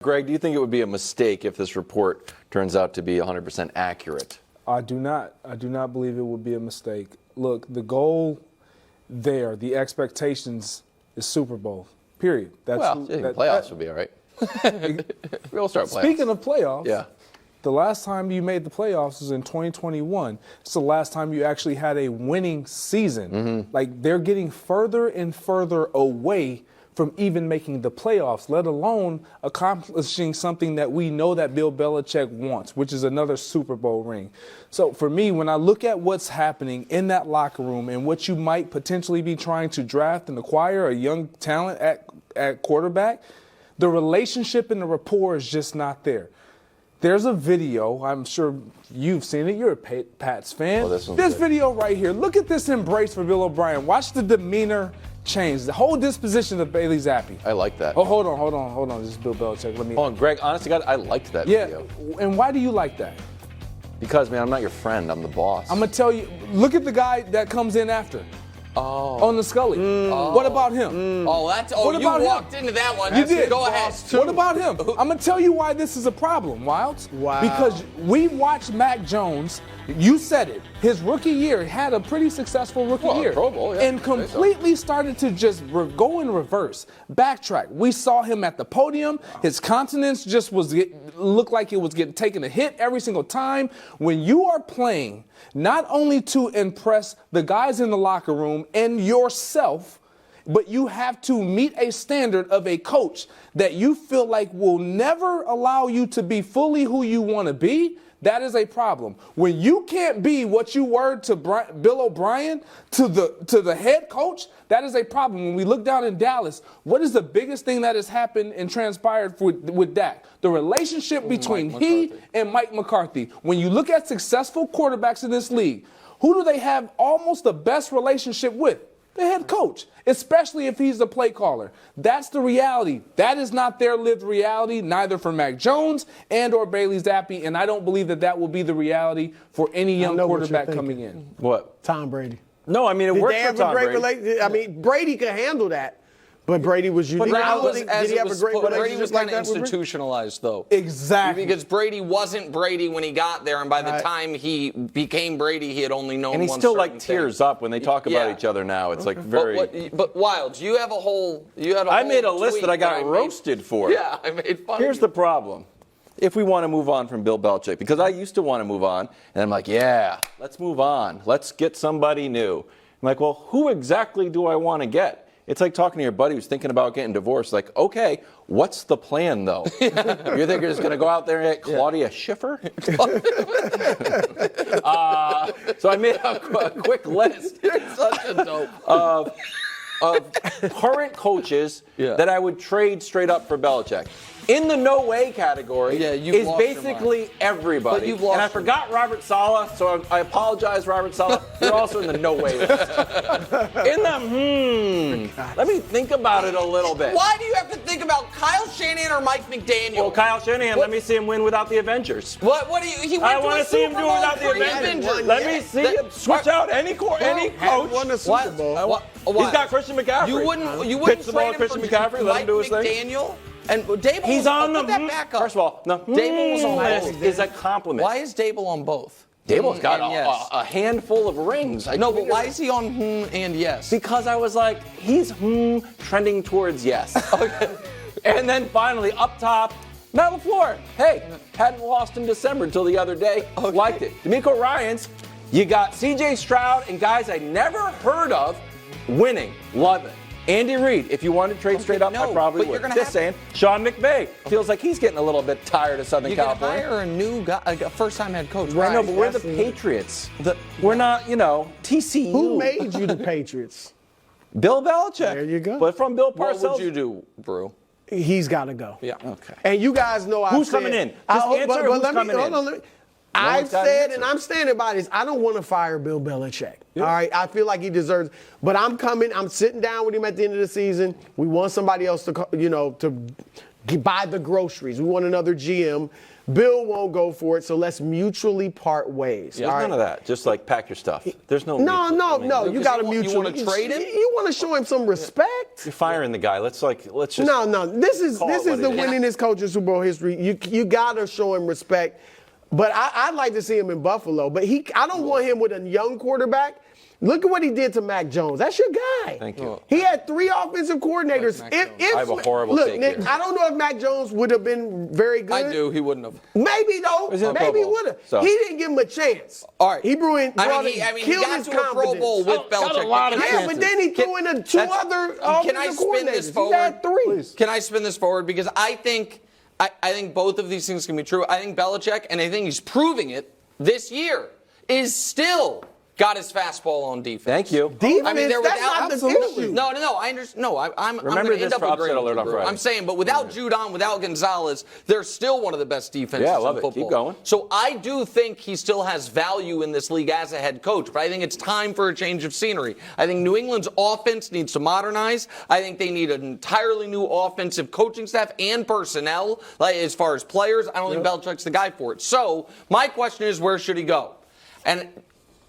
Greg, do you think it would be a mistake if this report turns out to be 100% accurate? I do not. I do not believe it would be a mistake. Look, the goal there, the expectations is Super Bowl, period. Playoffs would be all right. We'll start playoffs. Speaking of playoffs, yeah. The last time you made the playoffs was in 2021. It's the last time you actually had a winning season. Mm-hmm. Like, they're getting further and further away from even making the playoffs, let alone accomplishing something that we know that Bill Belichick wants, which is another Super Bowl ring. So for me, when I look at what's happening in that locker room and what you might potentially be trying to draft and acquire a young talent at quarterback, the relationship and the rapport is just not there. There's a video, I'm sure you've seen it, you're a Pats fan. Oh, this video right here, look at this embrace for Bill O'Brien. Watch the demeanor change, the whole disposition of Bailey Zappi. I like that. Oh, hold on. This is Bill Belichick. Hold on, Greg, honest to God, I liked that video. And why do you like that? Because, man, I'm not your friend, I'm the boss. I'm going to tell you, look at the guy that comes in after. Oh. On the Scully. What about him? Oh, you walked into that one. You did. Go ahead. What about him? I'm going to tell you why this is a problem, Wilds. Wow. Because we watched Mac Jones, you said it, his rookie year had a pretty successful rookie year. Pro Bowl, yeah, and completely started to just go in reverse, backtrack. We saw him at the podium. His countenance just looked like it was getting taken a hit every single time. When you are playing not only to impress the guys in the locker room and yourself, but you have to meet a standard of a coach that you feel like will never allow you to be fully who you want to be. That is a problem. When you can't be what you were to Bill O'Brien, to the head coach, that is a problem. When we look down in Dallas, what is the biggest thing that has happened and transpired with Dak? The relationship between he and Mike McCarthy. When you look at successful quarterbacks in this league, who do they have almost the best relationship with? The head coach, especially if he's the play caller. That's the reality. That is not their lived reality, neither for Mac Jones and or Bailey Zappi, and I don't believe that will be the reality for any young quarterback coming in. What? Tom Brady. No, I mean, it worked for Tom Brady. Relationship? I mean, Brady could handle that. But Brady was unique. Did he have a great relationship? Brady was like kind of that institutionalized, though. Exactly. Because Brady wasn't Brady when he got there, and by the time he became Brady, he had only known and he one still certain like tears up when they talk about each other now. It's like very. But Wilds, you had a whole I made a list that I got roasted for. Yeah, I made fun. Here's the problem. If we want to move on from Bill Belichick, because I used to want to move on, and I'm like, yeah, let's move on. Let's get somebody new. I'm like, well, who exactly do I want to get? It's like talking to your buddy who's thinking about getting divorced. Like, okay, what's the plan, though? You think you're just going to go out there and get Claudia Schiffer? So I made a quick list. You're such a dope. Of current coaches that I would trade straight up for Belichick. In the no way category is basically everybody. But you've lost and I forgot Robert Saleh, so I apologize, Robert Saleh. You're also in the no way list. In the let me think about it a little bit. Why do you have to think about Kyle Shanahan or Mike McDaniel? Well, Kyle Shanahan, let me see him win without the Avengers. What do you? He went I want to see him do it without the Avengers. Let me see him switch out any coach. won a Super Bowl. He's got Christian McCaffrey. You wouldn't pitch the ball trade to him Christian for McCaffrey, let him do his thing. McDaniel? And Dable, He's on the put that back up. First of all, no. Dable was on list both. is a compliment. Why is Dable on both? Dable's got yes. a handful of rings. No, but why is he on and yes? Because I was like, he's trending towards yes. Okay. And then finally, up top, Matt LaFleur. Hey, hadn't lost in December until the other day. Liked it. D'Amico Ryans, you got C.J. Stroud and guys I never heard of winning. Love it. Andy Reid, if you wanted to trade straight up, I probably would. Just saying. Sean McVay feels like he's getting a little bit tired of Southern California. You're going to hire a new guy, a first-time head coach. Right, no, but we're the Patriots. We're not, TCU. Who made you the Patriots? Bill Belichick. There you go. But from Bill Parcells. What would you do, Brew? He's got to go. Yeah. Okay. And you guys know who's coming in? Just answer who's coming in. I've said, and I'm standing by this, I don't want to fire Bill Belichick. Yeah. All right, I feel like he deserves, but I'm sitting down with him at the end of the season. We want somebody else to buy the groceries. We want another GM. Bill won't go for it, so let's mutually part ways. There's none of that. Just like pack your stuff. There's no. No. You got to you mutually. wanna trade him? You want to show him some respect. You're firing the guy. Let's just. No. This is call it what the it is. winningest coach in Super Bowl history. You got to show him respect. But I'd like to see him in Buffalo. But I don't want him with a young quarterback. Look at what he did to Mac Jones. That's your guy. Thank you. He had 3 offensive coordinators. I have a horrible look, take Nick, here. I don't know if Mac Jones would have been very good. I do. He wouldn't have. Maybe though. He's in the Maybe Pro he Bowl, would have. so. He didn't give him a chance. All right. He brought he killed got his to a Pro Bowl confidence. with Belichick. a lot of Yeah, but then he threw in two other Can I offensive spin this coordinators. forward? He had 3. Please. Can I spin this forward? Because I think both of these things can be true. I think Belichick, and I think he's proving it this year, is still got his fastball on defense. Thank you. Defense, I mean, that's not the issue. No. I understand. No, I'm Remember going to this end up for upset agreeing alert with you, on Brew. Friday. I'm saying, but without Judon, without Gonzalez, they're still one of the best defenses Yeah, I love in it. football. Keep going. So I do think he still has value in this league as a head coach, but I think it's time for a change of scenery. I think New England's offense needs to modernize. I think they need an entirely new offensive coaching staff and personnel, like as far as players. I don't think Belichick's the guy for it. So my question is, where should he go? And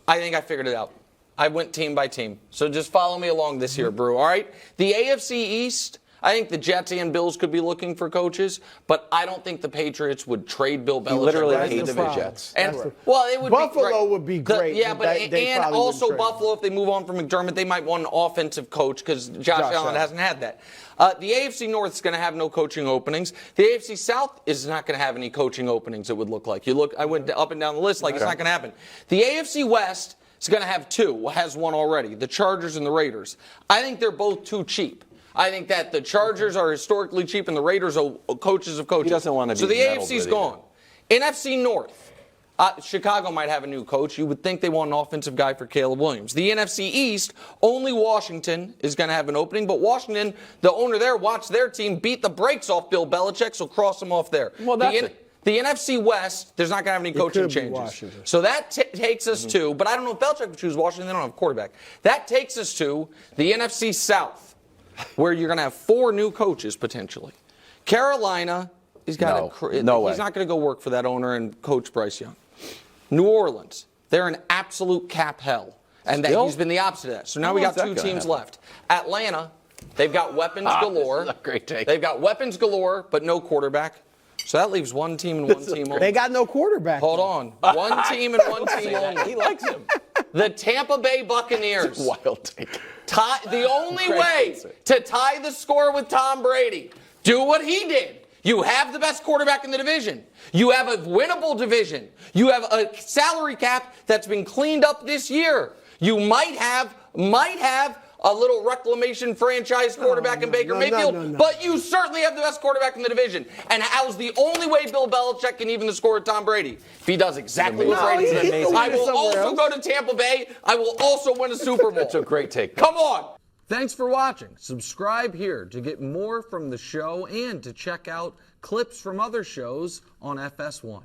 I think I figured it out. I went team by team. So just follow me along this year, Brew, all right? The AFC East, I think the Jets and Bills could be looking for coaches, but I don't think the Patriots would trade Bill Belichick. He literally right hates now. the Jets. And, well, it would Buffalo be, would be great, yeah, but they and probably also wouldn't trade Buffalo, if they move on from McDermott, they might want an offensive coach because Josh Allen Allen. hasn't had that. The AFC North is going to have no coaching openings. The AFC South is not going to have any coaching openings, it would look like. I went up and down the list like it's not going to happen. The AFC West is going to have 2, has 1 already, the Chargers and the Raiders. I think they're both too cheap. I think that the Chargers are historically cheap and the Raiders are coaches of coaches. He doesn't want to be So the meddled AFC's with gone. NFC North. Chicago might have a new coach. You would think they want an offensive guy for Caleb Williams. The NFC East, only Washington is going to have an opening, but Washington, the owner there, watched their team beat the brakes off Bill Belichick, so cross them off there. Well, that's it. The NFC West, there's not going to have any coaching could be changes. Washington. So that takes us to, but I don't know if Belichick would choose Washington. They don't have a quarterback. That takes us to the NFC South, where you're going to have 4 new coaches potentially. Carolina, he's got No way. he's not going to go work for that owner and coach Bryce Young. New Orleans, they're in absolute cap hell. And Still? he's been the opposite of that. So now How we got is that 2 gonna teams happen? left. Atlanta, they've got weapons galore. This is a great take. They've got weapons galore, but no quarterback. So that leaves 1 team and 1 team only. They got no quarterback. Hold on. 1 team and 1 team He only. likes him. The Tampa Bay Buccaneers. Wild take. The only Craig way hates it. to tie the score with Tom Brady, do what he did. You have the best quarterback in the division. You have a winnable division. You have a salary cap that's been cleaned up this year. You might have a little reclamation franchise quarterback in Baker Mayfield, no. but you certainly have the best quarterback in the division. And how's the only way Bill Belichick can even the score with Tom Brady? If he does exactly what No, Brady he- did. he's I doing it will somewhere also go to Tampa Bay. I will also win a Super Bowl. That's a great take. Come on. Thanks for watching. Subscribe here to get more from the show and to check out clips from other shows on FS1.